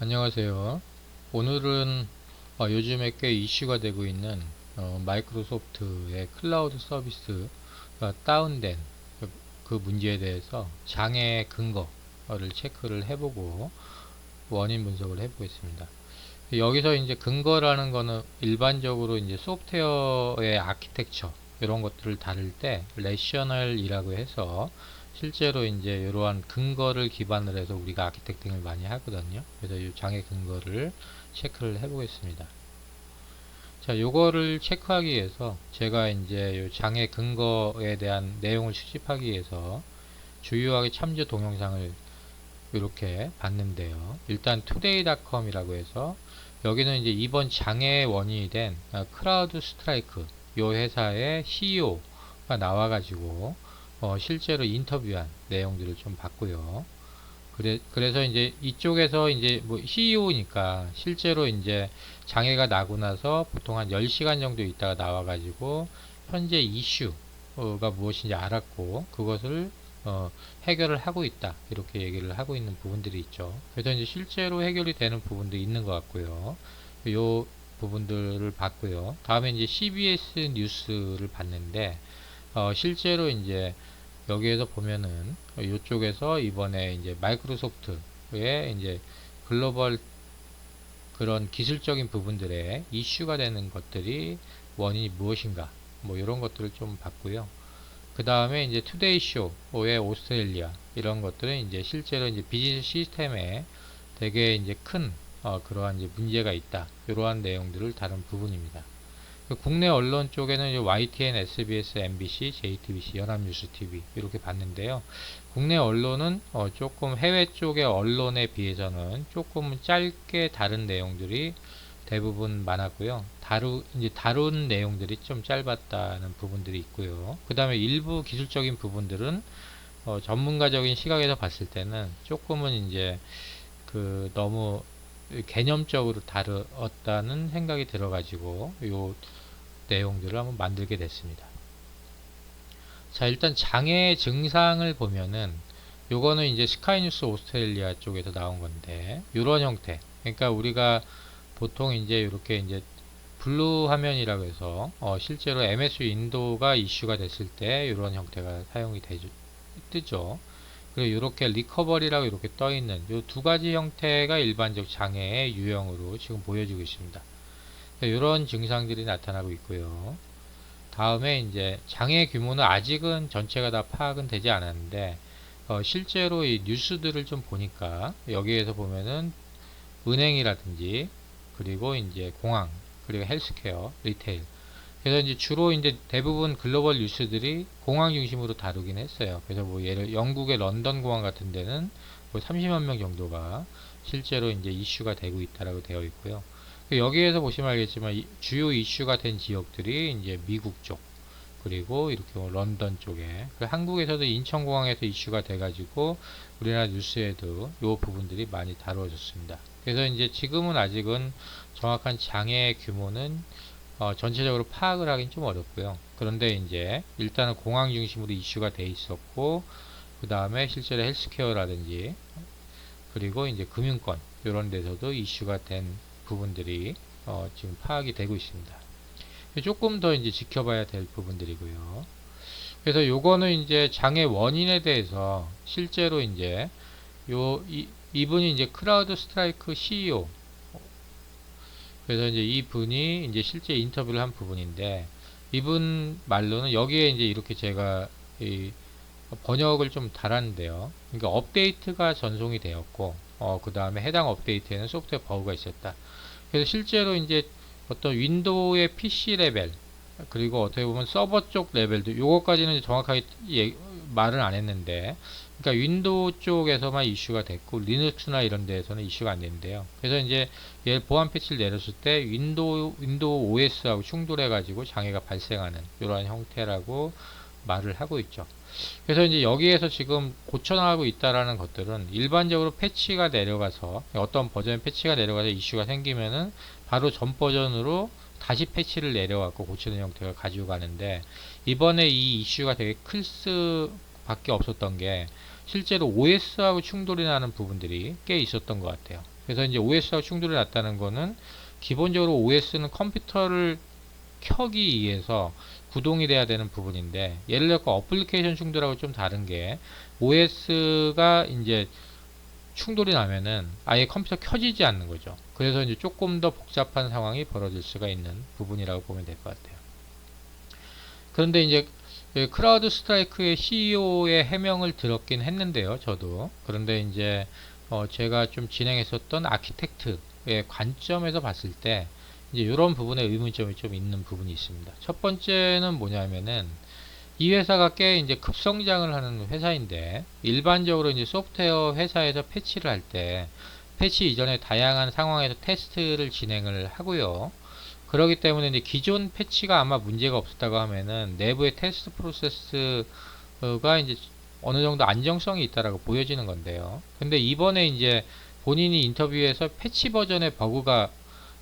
안녕하세요. 오늘은 요즘에 꽤 이슈가 되고 있는 마이크로소프트의 클라우드 서비스가 다운된 그 문제에 대해서 장애 근거를 체크를 해보고 원인 분석을 해보겠습니다. 여기서 이제 근거라는 거는 일반적으로 이제 소프트웨어의 아키텍처 이런 것들을 다룰 때 레셔널이라고 해서 실제로 이제 이러한 근거를 기반으로 해서 우리가 아키텍팅을 많이 하거든요. 그래서 이 장애 근거를 체크를 해 보겠습니다. 자, 요거를 체크하기 위해서 제가 이제 요 장애 근거에 대한 내용을 수집하기 위해서 주요하게 참조 동영상을 이렇게 봤는데요. 일단 투데이.com이라고 해서 여기는 이제 이번 장애의 원인이 된 크라우드 스트라이크 요 회사의 CEO가 나와가지고 실제로 인터뷰한 내용들을 좀 봤고요. 그래서 이제 이쪽에서 이제 뭐 CEO니까 실제로 이제 장애가 나고 나서 보통 한 10시간 정도 있다가 나와가지고 현재 이슈가 무엇인지 알았고 그것을 해결을 하고 있다 이렇게 얘기를 하고 있는 부분들이 있죠. 그래서 이제 실제로 해결이 되는 부분도 있는 것 같고요. 요 부분들을 봤고요. 다음에 이제 CBS 뉴스를 봤는데 실제로 이제 여기에서 보면은 이쪽에서 이번에 이제 마이크로소프트의 이제 글로벌 그런 기술적인 부분들에 이슈가 되는 것들이 원인이 무엇인가 뭐 이런 것들을 좀 봤고요. 그 다음에 이제 투데이 쇼의 오스트레일리아 이런 것들은 이제 실제로 이제 비즈니스 시스템에 되게 이제 큰 그러한 이제 문제가 있다 이러한 내용들을 다룬 부분입니다. 그 국내 언론 쪽에는 YTN, SBS, MBC, JTBC, 연합뉴스TV 이렇게 봤는데요. 국내 언론은 조금 해외 쪽의 언론에 비해서는 조금 짧게 다른 내용들이 대부분 많았고요. 이제 다룬 내용들이 좀 짧았다는 부분들이 있고요. 그 다음에 일부 기술적인 부분들은 전문가적인 시각에서 봤을 때는 조금은 이제 그 너무 개념적으로 다루었다는 생각이 들어가지고 요 내용들을 한번 만들게 됐습니다. 자, 일단 장애 증상을 보면은 요거는 이제 스카이뉴스 오스트레일리아 쪽에서 나온 건데 이런 형태. 그러니까 우리가 보통 이제 이렇게 이제 블루 화면이라고 해서 실제로 MS 윈도우가 이슈가 됐을 때 이런 형태가 사용이 뜨죠. 그리고 이렇게 리커버리라고 이렇게 떠 있는 이 두 가지 형태가 일반적 장애의 유형으로 지금 보여지고 있습니다. 이런 증상들이 나타나고 있고요. 다음에 이제 장애 규모는 아직은 전체가 다 파악은 되지 않았는데 실제로 이 뉴스들을 좀 보니까 여기에서 보면은 은행이라든지 그리고 이제 공항 그리고 헬스케어 리테일 그래서 이제 주로 이제 대부분 글로벌 뉴스들이 공항 중심으로 다루긴 했어요. 그래서 뭐 예를 영국의 런던 공항 같은 데는 뭐 30만 명 정도가 실제로 이제 이슈가 되고 있다라고 되어 있고요. 여기에서 보시면 알겠지만 주요 이슈가 된 지역들이 이제 미국 쪽 그리고 이렇게 뭐 런던 쪽에 한국에서도 인천공항에서 이슈가 돼가지고 우리나라 뉴스에도 이 부분들이 많이 다루어졌습니다. 그래서 이제 지금은 아직은 정확한 장애 규모는 전체적으로 파악을 하긴 좀 어렵고요. 그런데 이제 일단은 공항 중심으로 이슈가 돼 있었고 그 다음에 실제로 헬스케어라든지 그리고 이제 금융권 이런 데서도 이슈가 된 부분들이 지금 파악이 되고 있습니다. 조금 더 이제 지켜봐야 될 부분들이고요. 그래서 요거는 이제 장애 원인에 대해서 실제로 이제 이분이 이제 크라우드 스트라이크 CEO 그래서 이제 이분이 이제 실제 인터뷰를 한 부분인데 이분 말로는 여기에 이제 이렇게 제가 이 번역을 좀 달았는데요. 그러니까 업데이트가 전송이 되었고 그 다음에 해당 업데이트에는 소프트웨어 버그가 있었다. 그래서 실제로 이제 어떤 윈도우의 PC 레벨 그리고 어떻게 보면 서버 쪽 레벨도 요거까지는 정확하게 말을 안 했는데 그러니까 윈도우 쪽에서만 이슈가 됐고 리눅스나 이런 데에서는 이슈가 안 됐는데요. 그래서 이제 얘 보안 패치를 내렸을 때 윈도우 OS하고 충돌해 가지고 장애가 발생하는 이러한 형태라고 말을 하고 있죠. 그래서 이제 여기에서 지금 고쳐나가고 있다라는 것들은 일반적으로 패치가 내려가서 어떤 버전의 패치가 내려가서 이슈가 생기면은 바로 전 버전으로 다시 패치를 내려갖고 고치는 형태가 가지고 가는데 이번에 이 이슈가 되게 클 수밖에 없었던 게 실제로 OS하고 충돌이 나는 부분들이 꽤 있었던 것 같아요. 그래서 이제 OS하고 충돌이 났다는 거는 기본적으로 OS는 컴퓨터를 켜기 위해서 구동이 돼야 되는 부분인데, 예를 들어 어플리케이션 충돌하고 좀 다른 게 OS가 이제 충돌이 나면은 아예 컴퓨터 켜지지 않는 거죠. 그래서 이제 조금 더 복잡한 상황이 벌어질 수가 있는 부분이라고 보면 될 것 같아요. 그런데 이제 크라우드 스트라이크의 CEO의 해명을 들었긴 했는데요, 저도. 그런데 이제 제가 좀 진행했었던 아키텍트의 관점에서 봤을 때 이제 이런 부분에 의문점이 좀 있는 부분이 있습니다. 첫 번째는 뭐냐면은 이 회사가 꽤 이제 급성장을 하는 회사인데, 일반적으로 이제 소프트웨어 회사에서 패치를 할 때 패치 이전에 다양한 상황에서 테스트를 진행을 하고요. 그렇기 때문에 이제 기존 패치가 아마 문제가 없었다고 하면은 내부의 테스트 프로세스가 이제 어느 정도 안정성이 있다라고 보여지는 건데요. 근데 이번에 이제 본인이 인터뷰에서 패치 버전의 버그가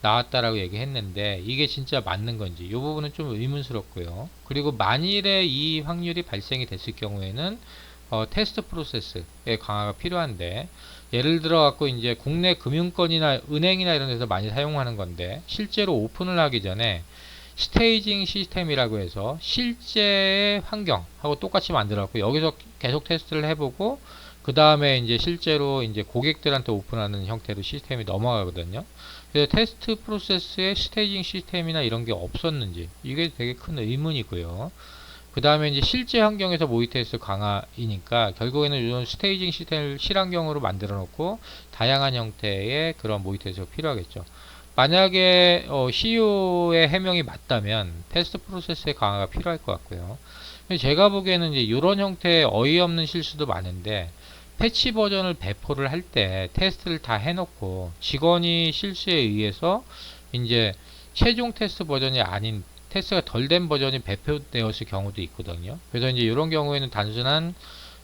나왔다라고 얘기했는데 이게 진짜 맞는 건지 이 부분은 좀 의문스럽고요. 그리고 만일에 이 확률이 발생이 됐을 경우에는 테스트 프로세스의 강화가 필요한데, 예를 들어 갖고 이제 국내 금융권이나 은행이나 이런 데서 많이 사용하는 건데, 실제로 오픈을 하기 전에 스테이징 시스템이라고 해서 실제의 환경하고 똑같이 만들어 갖고 여기서 계속 테스트를 해보고 그 다음에 이제 실제로 이제 고객들한테 오픈하는 형태로 시스템이 넘어가거든요. 그래서 테스트 프로세스에 스테이징 시스템이나 이런 게 없었는지 이게 되게 큰 의문이고요. 그 다음에 이제 실제 환경에서 모의 테스트 강화이니까 결국에는 이런 스테이징 시스템을 실환경으로 만들어 놓고 다양한 형태의 그런 모의 테스트가 필요하겠죠. 만약에 CEO의 해명이 맞다면 테스트 프로세스의 강화가 필요할 것 같고요. 제가 보기에는 이제 이런 형태의 어이없는 실수도 많은데, 패치 버전을 배포를 할 때 테스트를 다 해놓고 직원이 실수에 의해서 이제 최종 테스트 버전이 아닌 테스트가 덜 된 버전이 배포되었을 경우도 있거든요. 그래서 이제 이런 경우에는 단순한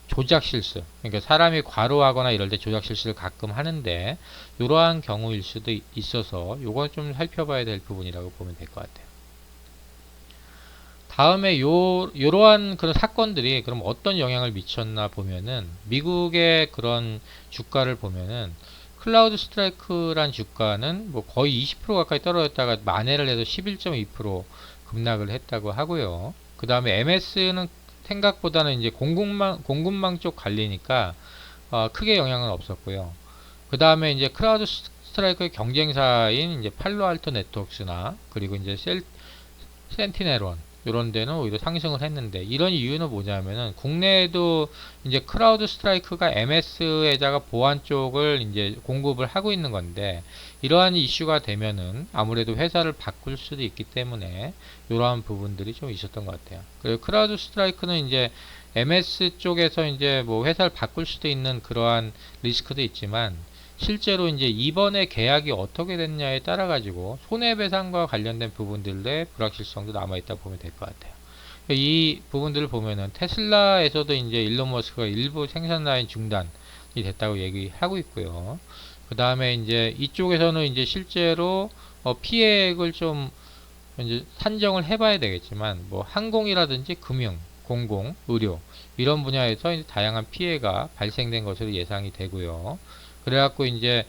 조작 실수, 그러니까 사람이 과로하거나 이럴 때 조작 실수를 가끔 하는데 이러한 경우일 수도 있어서 이건 좀 살펴봐야 될 부분이라고 보면 될 것 같아요. 다음에 요러한 그런 사건들이 그럼 어떤 영향을 미쳤나 보면은, 미국의 그런 주가를 보면은 클라우드 스트라이크란 주가는 뭐 거의 20% 가까이 떨어졌다가 만회를 해서 11.2% 급락을 했다고 하고요. 그 다음에 MS는 생각보다는 이제 공급망 쪽 관리니까 크게 영향은 없었고요. 그 다음에 이제 클라우드 스트라이크의 경쟁사인 이제 팔로알토 네트워크스나 그리고 이제 센티넬원 이런 데는 오히려 상승을 했는데, 이런 이유는 뭐냐면은 국내에도 이제 크라우드 스트라이크가 MS에다가 보안 쪽을 이제 공급을 하고 있는 건데, 이러한 이슈가 되면은 아무래도 회사를 바꿀 수도 있기 때문에 이러한 부분들이 좀 있었던 것 같아요. 그리고 크라우드 스트라이크는 이제 MS 쪽에서 이제 뭐 회사를 바꿀 수도 있는 그러한 리스크도 있지만, 실제로 이제 이번에 계약이 어떻게 됐냐에 따라 가지고 손해배상과 관련된 부분들의 불확실성도 남아있다 보면 될 것 같아요. 이 부분들을 보면은 테슬라에서도 이제 일론 머스크가 일부 생산 라인 중단이 됐다고 얘기하고 있고요. 그 다음에 이제 이쪽에서는 이제 실제로 피해액을 좀 이제 산정을 해봐야 되겠지만, 뭐 항공이라든지 금융, 공공, 의료 이런 분야에서 이제 다양한 피해가 발생된 것으로 예상이 되고요. 그래갖고 이제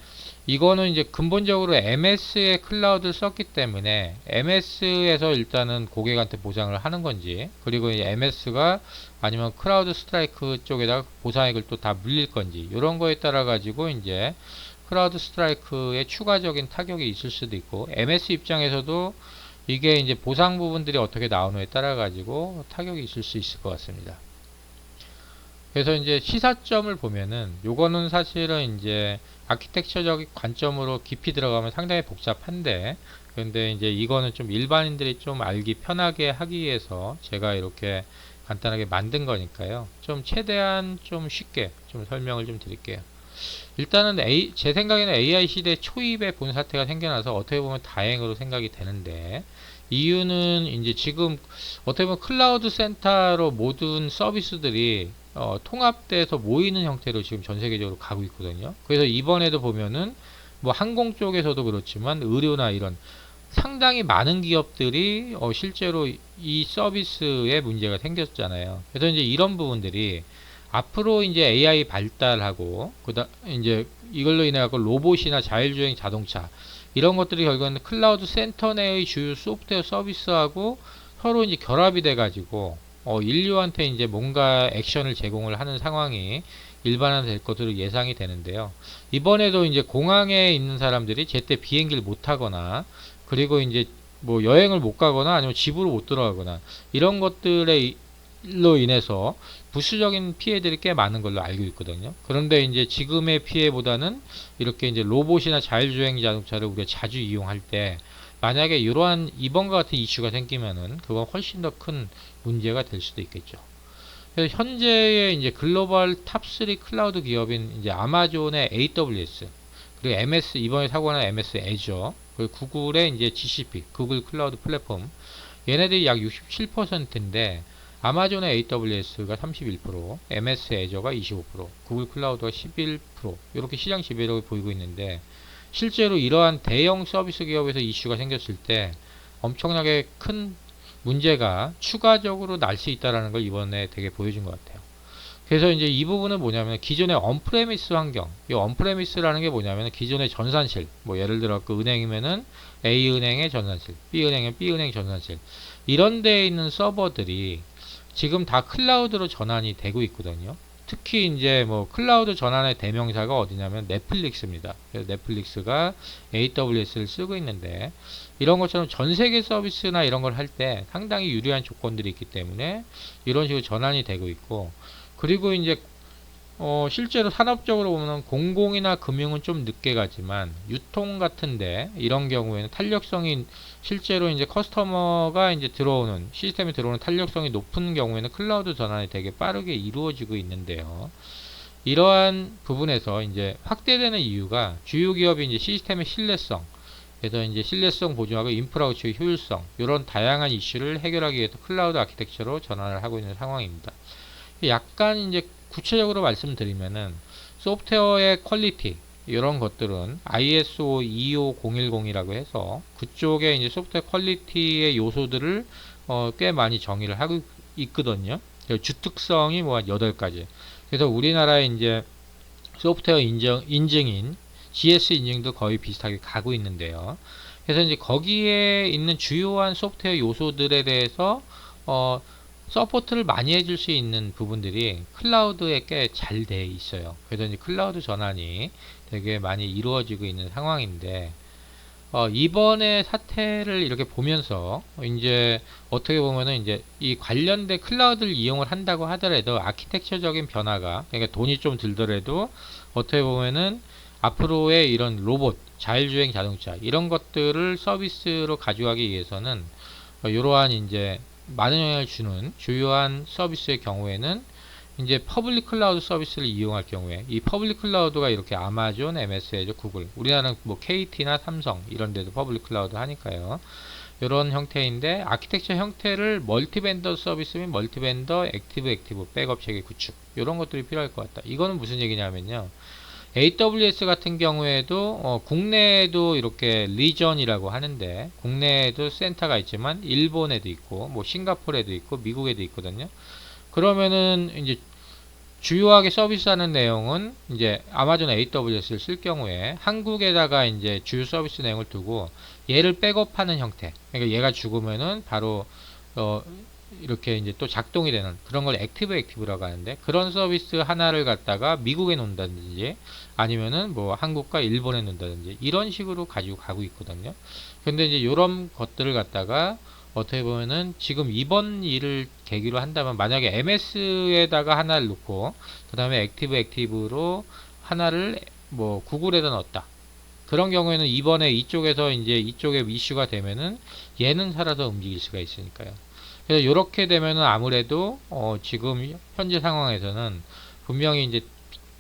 이거는 이제 근본적으로 MS의 클라우드를 썼기 때문에 MS에서 일단은 고객한테 보상을 하는 건지, 그리고 이제 MS가 아니면 크라우드 스트라이크 쪽에다가 보상액을 또 다 물릴 건지, 이런 거에 따라 가지고 이제 크라우드 스트라이크에 추가적인 타격이 있을 수도 있고, MS 입장에서도 이게 이제 보상 부분들이 어떻게 나오느냐에 따라 가지고 타격이 있을 수 있을 것 같습니다. 그래서 이제 시사점을 보면은 요거는 사실은 이제 아키텍처적인 관점으로 깊이 들어가면 상당히 복잡한데, 그런데 이제 이거는 좀 일반인들이 좀 알기 편하게 하기 위해서 제가 이렇게 간단하게 만든 거니까요. 좀 최대한 좀 쉽게 좀 설명을 좀 드릴게요. 일단은 제 생각에는 AI 시대 초입에 본 사태가 생겨나서 어떻게 보면 다행으로 생각이 되는데, 이유는 이제 지금 어떻게 보면 클라우드 센터로 모든 서비스들이 통합돼서 모이는 형태로 지금 전 세계적으로 가고 있거든요. 그래서 이번에도 보면은 뭐 항공 쪽에서도 그렇지만 의료나 이런 상당히 많은 기업들이 실제로 이 서비스에 문제가 생겼잖아요. 그래서 이제 이런 부분들이 앞으로 이제 AI 발달하고 그다 이제 이걸로 인해 갖고 로봇이나 자율주행 자동차 이런 것들이 결국은 클라우드 센터 내의 주요 소프트웨어 서비스하고 서로 이제 결합이 돼 가지고 인류한테 이제 뭔가 액션을 제공을 하는 상황이 일반화될 것으로 예상이 되는데요. 이번에도 이제 공항에 있는 사람들이 제때 비행기를 못 타거나 그리고 이제 뭐 여행을 못 가거나 아니면 집으로 못 들어가거나 이런 것들에 로 인해서 부수적인 피해들이 꽤 많은 걸로 알고 있거든요. 그런데 이제 지금의 피해보다는 이렇게 이제 로봇이나 자율주행 자동차를 우리가 자주 이용할 때 만약에 이러한 이번과 같은 이슈가 생기면은 그건 훨씬 더 큰 문제가 될 수도 있겠죠. 그래서 현재의 이제 글로벌 탑3 클라우드 기업인 이제 아마존의 AWS 그리고 MS 이번에 사고 난 MS 애저 그리고 구글의 이제 GCP 구글 클라우드 플랫폼 얘네들이 약 67%인데 아마존의 AWS가 31%, MS 애저가 25%, 구글 클라우드가 11% 이렇게 시장 지배력을 보이고 있는데 실제로 이러한 대형 서비스 기업에서 이슈가 생겼을 때 엄청나게 큰 문제가 추가적으로 날 수 있다는 걸 이번에 되게 보여준 것 같아요. 그래서 이제 이 부분은 뭐냐면 기존의 언프레미스 환경, 이 언프레미스라는 게 뭐냐면 기존의 전산실, 뭐 예를 들어 그 은행이면은 A은행의 전산실, B은행은 B은행 전산실 이런 데에 있는 서버들이 지금 다 클라우드로 전환이 되고 있거든요. 특히 이제 뭐 클라우드 전환의 대명사가 어디냐면 넷플릭스입니다. 그래서 넷플릭스가 AWS를 쓰고 있는데 이런 것처럼 전 세계 서비스나 이런 걸 할 때 상당히 유리한 조건들이 있기 때문에 이런 식으로 전환이 되고 있고 그리고 이제 실제로 산업적으로 보면 공공이나 금융은 좀 늦게 가지만 유통 같은데 이런 경우에는 탄력성이 실제로 이제 커스터머가 이제 들어오는 시스템에 들어오는 탄력성이 높은 경우에는 클라우드 전환이 되게 빠르게 이루어지고 있는데요. 이러한 부분에서 이제 확대되는 이유가 주요 기업이 이제 시스템의 신뢰성 그래서 이제 신뢰성 보증하고 인프라 구축의 효율성 이런 다양한 이슈를 해결하기 위해서 클라우드 아키텍처로 전환을 하고 있는 상황입니다. 약간 이제 구체적으로 말씀드리면은 소프트웨어의 퀄리티 이런 것들은 ISO 25010이라고 해서 그쪽에 이제 소프트웨어 퀄리티의 요소들을 꽤 많이 정의를 하고 있거든요. 주특성이 뭐 한 8가지. 그래서 우리나라의 이제 소프트웨어 인증인 GS 인증도 거의 비슷하게 가고 있는데요. 그래서 이제 거기에 있는 주요한 소프트웨어 요소들에 대해서 서포트를 많이 해줄 수 있는 부분들이 클라우드에 꽤 잘 돼 있어요. 그래서 이제 클라우드 전환이 되게 많이 이루어지고 있는 상황인데, 이번에 사태를 이렇게 보면서, 이제 어떻게 보면은 이제 이 관련된 클라우드를 이용을 한다고 하더라도 아키텍처적인 변화가, 그러니까 돈이 좀 들더라도 어떻게 보면은 앞으로의 이런 로봇, 자율주행 자동차, 이런 것들을 서비스로 가져가기 위해서는 이러한 이제 많은 영향을 주는 주요한 서비스의 경우에는 이제 퍼블릭 클라우드 서비스를 이용할 경우에 이 퍼블릭 클라우드가 이렇게 아마존, MS 애저, 구글 우리나라는 뭐 KT나 삼성 이런 데도 퍼블릭 클라우드 하니까요. 이런 형태인데 아키텍처 형태를 멀티벤더 서비스 및 멀티벤더 액티브 백업 체계 구축 이런 것들이 필요할 것 같다. 이거는 무슨 얘기냐면요. AWS 같은 경우에도 국내에도 이렇게 리전이라고 하는데 국내에도 센터가 있지만 일본에도 있고 뭐 싱가포르에도 있고 미국에도 있거든요. 그러면은 이제 주요하게 서비스하는 내용은 이제 아마존 AWS를 쓸 경우에 한국에다가 이제 주요 서비스 내용을 두고 얘를 백업하는 형태. 그러니까 얘가 죽으면은 바로 이렇게 이제 또 작동이 되는 그런 걸 액티브라고 하는데 그런 서비스 하나를 갖다가 미국에 놓는다든지 아니면은 뭐 한국과 일본에 놓는다든지 이런 식으로 가지고 가고 있거든요. 근데 이제 이런 것들을 갖다가 어떻게 보면은 지금 이번 일을 계기로 한다면 만약에 MS에다가 하나를 놓고 그 다음에 액티브로 하나를 뭐 구글에다 넣었다. 그런 경우에는 이번에 이쪽에서 이제 이쪽에 이슈가 되면은 얘는 살아서 움직일 수가 있으니까요. 그래서 이렇게 되면은 아무래도 지금 현재 상황에서는 분명히 이제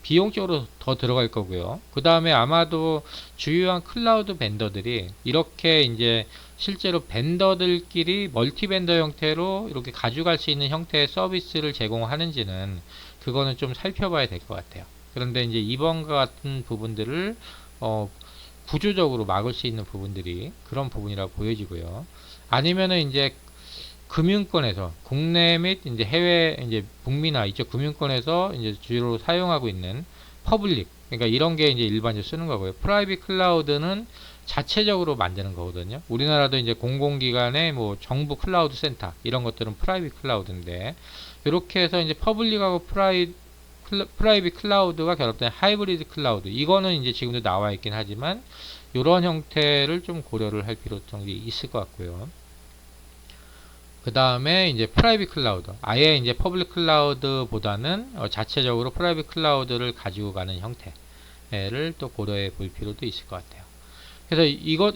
비용적으로 더 들어갈 거고요. 그 다음에 아마도 주요한 클라우드 벤더들이 이렇게 이제 실제로 벤더들끼리 멀티 벤더 형태로 이렇게 가져갈 수 있는 형태의 서비스를 제공하는지는 그거는 좀 살펴봐야 될 것 같아요. 그런데 이제 이번과 같은 부분들을 구조적으로 막을 수 있는 부분들이 그런 부분이라고 보여지고요. 아니면은 이제 금융권에서 국내 및 이제 해외 이제 북미나 이쪽 금융권에서 이제 주로 사용하고 있는 퍼블릭, 그러니까 이런 게 이제 일반적으로 쓰는 거고요. 프라이빗 클라우드는 자체적으로 만드는 거거든요. 우리나라도 이제 공공기관의 뭐 정부 클라우드 센터 이런 것들은 프라이빗 클라우드인데, 이렇게 해서 이제 퍼블릭하고 프라이빗 클라우드가 결합된 하이브리드 클라우드, 이거는 이제 지금도 나와 있긴 하지만 이런 형태를 좀 고려를 할 필요성이 있을 것 같고요. 그 다음에 이제 프라이빗 클라우드, 아예 이제 퍼블릭 클라우드보다는 자체적으로 프라이빗 클라우드를 가지고 가는 형태를 또 고려해 볼 필요도 있을 것 같아요. 그래서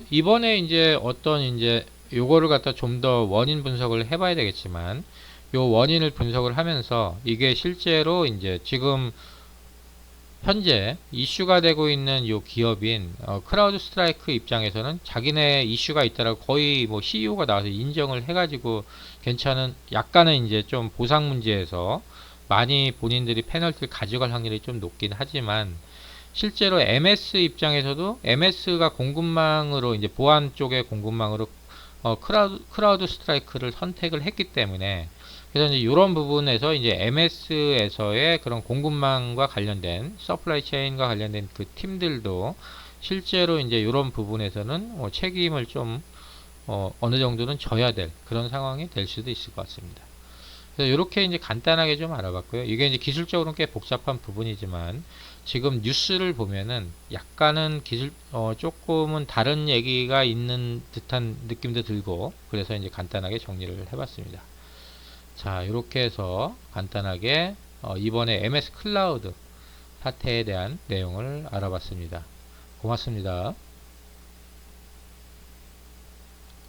이번에 이제 어떤 이제 요거를 갖다 좀 더 원인 분석을 해봐야 되겠지만, 요 원인을 분석을 하면서 이게 실제로 이제 지금 현재 이슈가 되고 있는 요 기업인 크라우드 스트라이크 입장에서는 자기네 이슈가 있다라고 거의 뭐 CEO가 나와서 인정을 해가지고 괜찮은, 약간은 이제 좀 보상 문제에서 많이 본인들이 페널티를 가져갈 확률이 좀 높긴 하지만, 실제로 MS 입장에서도 MS가 공급망으로 이제 보안 쪽의 공급망으로 크라우드 스트라이크를 선택을 했기 때문에, 그래서 이제 이런 부분에서 이제 MS에서의 그런 공급망과 관련된 서플라이 체인과 관련된 그 팀들도 실제로 이제 이런 부분에서는 책임을 좀 어느 정도는 져야 될 그런 상황이 될 수도 있을 것 같습니다. 그래서 이렇게 이제 간단하게 좀 알아봤고요. 이게 이제 기술적으로는 꽤 복잡한 부분이지만 지금 뉴스를 보면은 약간은 조금은 다른 얘기가 있는 듯한 느낌도 들고, 그래서 이제 간단하게 정리를 해봤습니다. 자, 이렇게 해서 간단하게 이번에 MS 클라우드 사태에 대한 내용을 알아봤습니다. 고맙습니다.